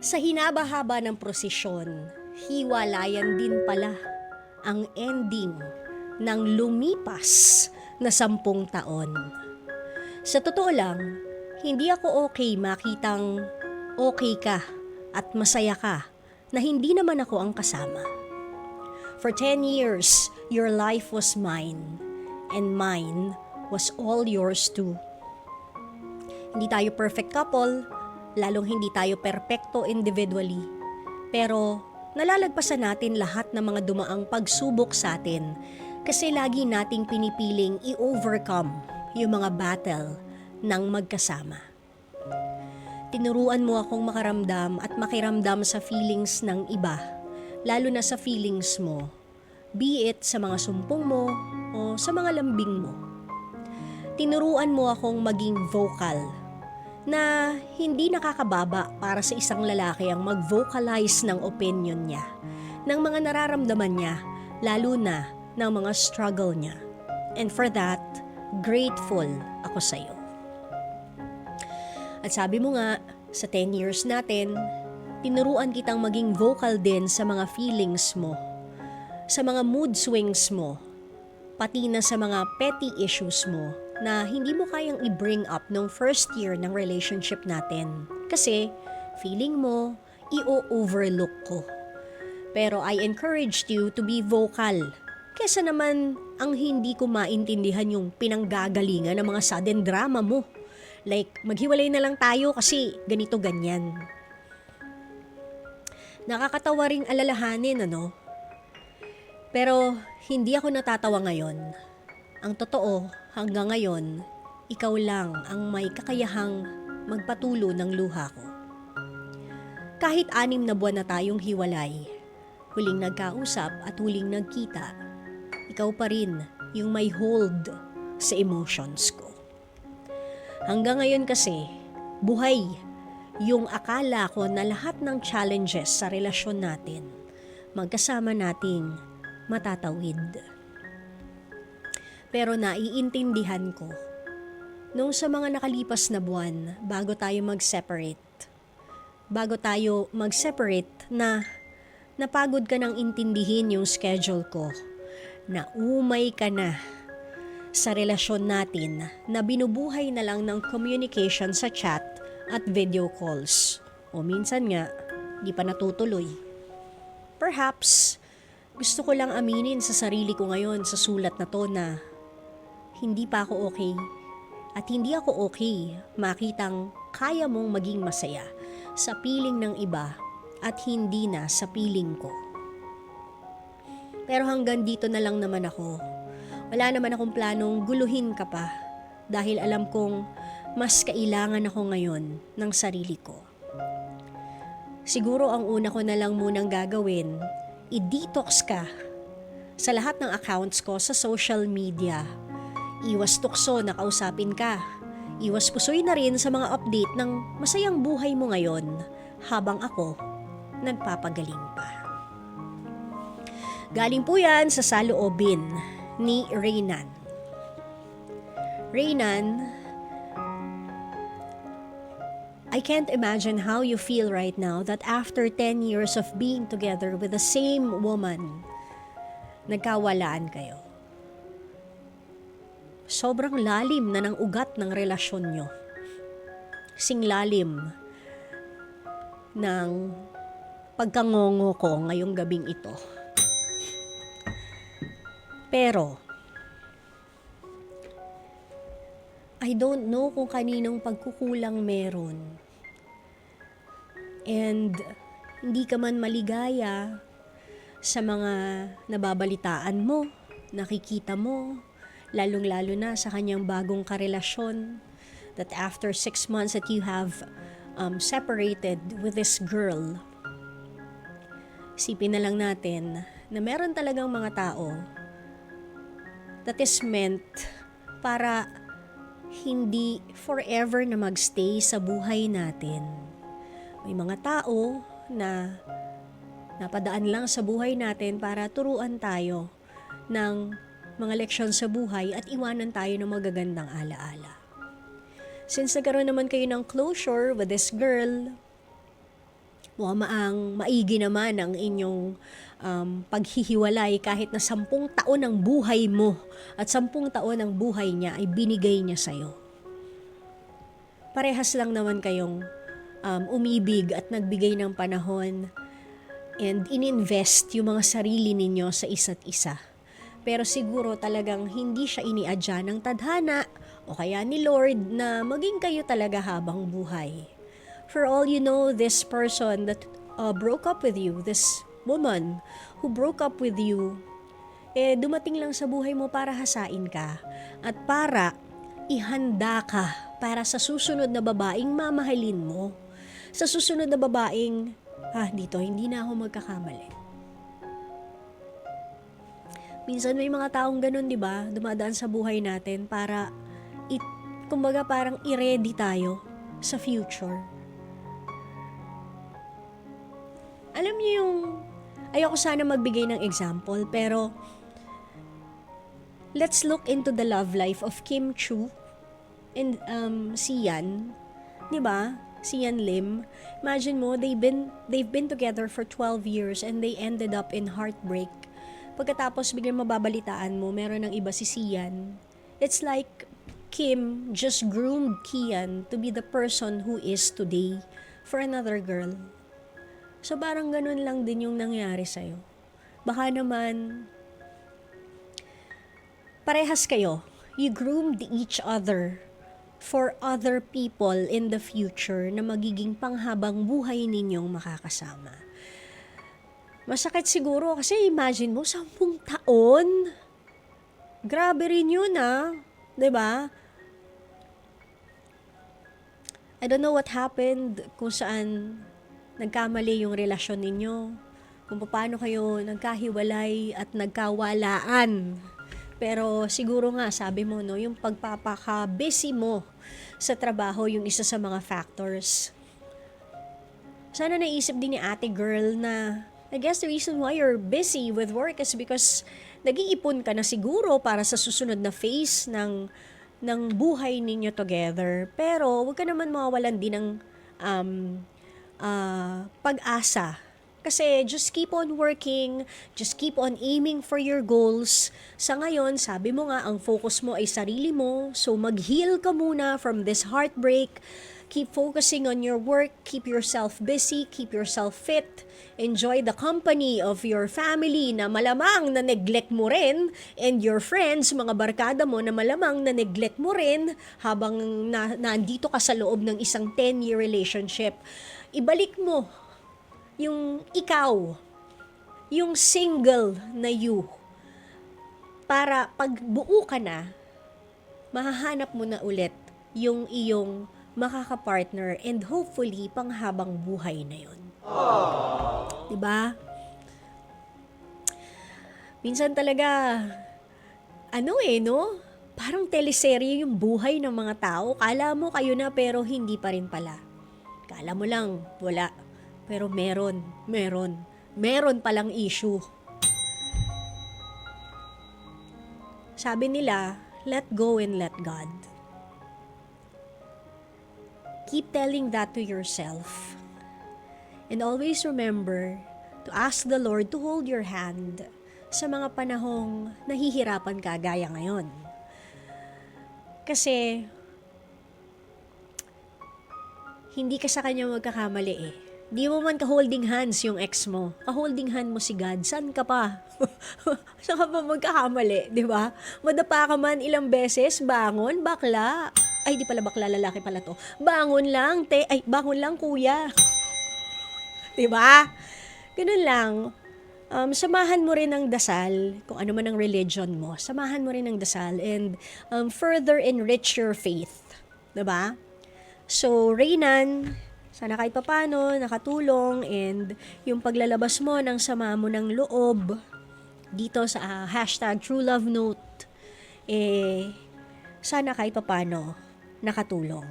Sa hinaba-haba ng prosesyon, hiwalayan din pala ang ending ng lumipas na 10 taon. Sa totoo lang, hindi ako okay makitang okay ka at masaya ka na hindi naman ako ang kasama. For 10 years, your life was mine and mine was all yours too. Hindi tayo perfect couple, lalong hindi tayo perpekto individually. Pero nalalagpasan natin lahat ng mga dumaang pagsubok sa atin kasi lagi nating pinipiling i-overcome yung mga battle ng magkasama. Tinuruan mo akong makaramdam at makiramdam sa feelings ng iba, lalo na sa feelings mo, be it sa mga sumpong mo o sa mga lambing mo. Tinuruan mo akong maging vocal, na hindi nakakababa para sa isang lalaki ang mag-vocalize ng opinion niya, ng mga nararamdaman niya, lalo na ng mga struggle niya. And for that, grateful ako sa iyo. At sabi mo nga, sa 10 years natin, tinuruan kitang maging vocal din sa mga feelings mo, sa mga mood swings mo, pati na sa mga petty issues mo na hindi mo kayang i-bring up nung first year ng relationship natin. Kasi feeling mo, i-overlook ko. Pero I encouraged you to be vocal. Kesa naman ang hindi ko maintindihan yung pinanggagalingan ng mga sudden drama mo. Like, maghiwalay na lang tayo kasi ganito ganyan. Nakakatawa ring alalahanin, ano? Pero hindi ako natatawa ngayon. Ang totoo, hanggang ngayon, ikaw lang ang may kakayahang magpatulo ng luha ko. Kahit 6 na buwan na tayong hiwalay, huling nagkausap at huling nagkita, ikaw pa rin yung may hold sa emotions ko. Hanggang ngayon kasi, buhay yung akala ko na lahat ng challenges sa relasyon natin, magkasama nating matatawid. Pero naiintindihan ko, nung sa mga nakalipas na buwan bago tayo mag-separate na napagod ka nang intindihin yung schedule ko, na umay ka na sa relasyon natin na binubuhay na lang ng communication sa chat at video calls. O minsan nga, di pa natutuloy. Perhaps, gusto ko lang aminin sa sarili ko ngayon sa sulat na to na hindi pa ako okay at hindi ako okay makitang kaya mong maging masaya sa piling ng iba at hindi na sa piling ko. Pero hanggang dito na lang naman ako. Wala naman akong planong guluhin ka pa dahil alam kong mas kailangan ako ngayon ng sarili ko. Siguro ang una ko na lang munang gagawin, i-detox ka sa lahat ng accounts ko sa social media. Iwas tukso na kausapin ka. Iwas pusoy na rin sa mga update ng masayang buhay mo ngayon habang ako nagpapagaling pa. Galing po yan sa saloobin ni Reynan. Reynan, I can't imagine how you feel right now that after 10 years of being together with the same woman, nagkawalaan kayo. Sobrang lalim na ng ugat ng relasyon nyo. Singlalim ng pagkangongo ko ngayong gabing ito. Pero, I don't know kung kaninong pagkukulang meron. And hindi ka man maligaya sa mga nababalitaan mo, nakikita mo, lalong-lalo na sa kanyang bagong karelasyon, that after 6 months that you have separated with this girl, isipin na lang natin na meron talagang mga tao that is meant para hindi forever na magstay sa buhay natin. May mga tao na napadaan lang sa buhay natin para turuan tayo ng mga leksyon sa buhay at iwanan tayo ng magagandang alaala. Since nagkaroon naman kayo ng closure with this girl, Mukhang maigi naman ang inyong paghihiwalay kahit na 10 taon ng buhay mo at 10 taon ng buhay niya ay binigay niya sa'yo. Parehas lang naman kayong umibig at nagbigay ng panahon and ininvest yung mga sarili ninyo sa isa't isa. Pero siguro talagang hindi siya iniadya ng tadhana o kaya ni Lord na maging kayo talaga habang buhay. For all you know, this person that broke up with you, this woman who broke up with you, dumating lang sa buhay mo para hasain ka at para ihanda ka para sa susunod na babaeng mamahalin mo. Sa susunod na babaeng, dito hindi na ako magkakamali. Minsan may mga taong ganun, di ba? Dumadaan sa buhay natin para, kumbaga parang i-ready tayo sa future. Alam niyo yung, ayoko sana magbigay ng example, pero let's look into the love life of Kim Chiu and Sian, di ba? Sian Lim. Imagine mo, they've been together for 12 years and they ended up in heartbreak. Pagkatapos biglang mababalitaan mo, meron ng iba si Sian. It's like Kim just groomed Kian to be the person who is today for another girl. So parang ganun lang din yung nangyari sa'yo. Baka naman, parehas kayo. You groomed each other for other people in the future na magiging panghabang buhay ninyong makakasama. Masakit siguro kasi imagine mo, 10 taon. Grabe rin yun, 'di ba? I don't know what happened, kung saan nagkamali yung relasyon ninyo, kung paano kayo nagkahiwalay at nagkawalaan. Pero siguro nga, sabi mo, no, yung pagpapaka-busy mo sa trabaho, yung isa sa mga factors. Sana naisip din ni ate girl na I guess the reason why you're busy with work is because nag-iipon ka na siguro para sa susunod na phase ng buhay ninyo together. Pero huwag ka naman mawawalan din ng pag-asa. Kasi just keep on working, just keep on aiming for your goals. Sa ngayon, sabi mo nga, ang focus mo ay sarili mo. So mag-heal ka muna from this heartbreak. Keep focusing on your work, keep yourself busy, keep yourself fit, enjoy the company of your family na malamang na neglect mo rin, and your friends, mga barkada mo na malamang na neglect mo rin habang nandito ka sa loob ng isang 10-year relationship. Ibalik mo yung ikaw, yung single na you, para pag buo ka na, mahahanap mo na ulit yung iyong makaka-partner and hopefully panghabang buhay na yun. Diba? Minsan talaga, no? Parang teleserye yung buhay ng mga tao. Kala mo kayo na pero hindi pa rin pala. Kala mo lang, wala. Pero meron. Meron palang issue. Sabi nila, let go and let God. Keep telling that to yourself. And always remember to ask the Lord to hold your hand sa mga panahong nahihirapan ka gaya ngayon. Kasi hindi ka sa kanya magkakamali eh. Di mo man ka-holding hands yung ex mo. Ka-holding hand mo si God. San ka pa? Saan ka pa magkakamali, di ba? Madapa ka man ilang beses, bangon, bakla. Ay, di pala bakla, lalaki pala to. Bangon lang, bangon lang, kuya. Di ba? Ganun lang. Samahan mo rin ng dasal, kung ano man ang religion mo. Samahan mo rin ng dasal and further enrich your faith. Di ba? So, Reynan, sana kahit papano, nakatulong, and yung paglalabas mo ng sama mo ng loob dito sa #TrueLoveNote, sana kahit papano nakatulong.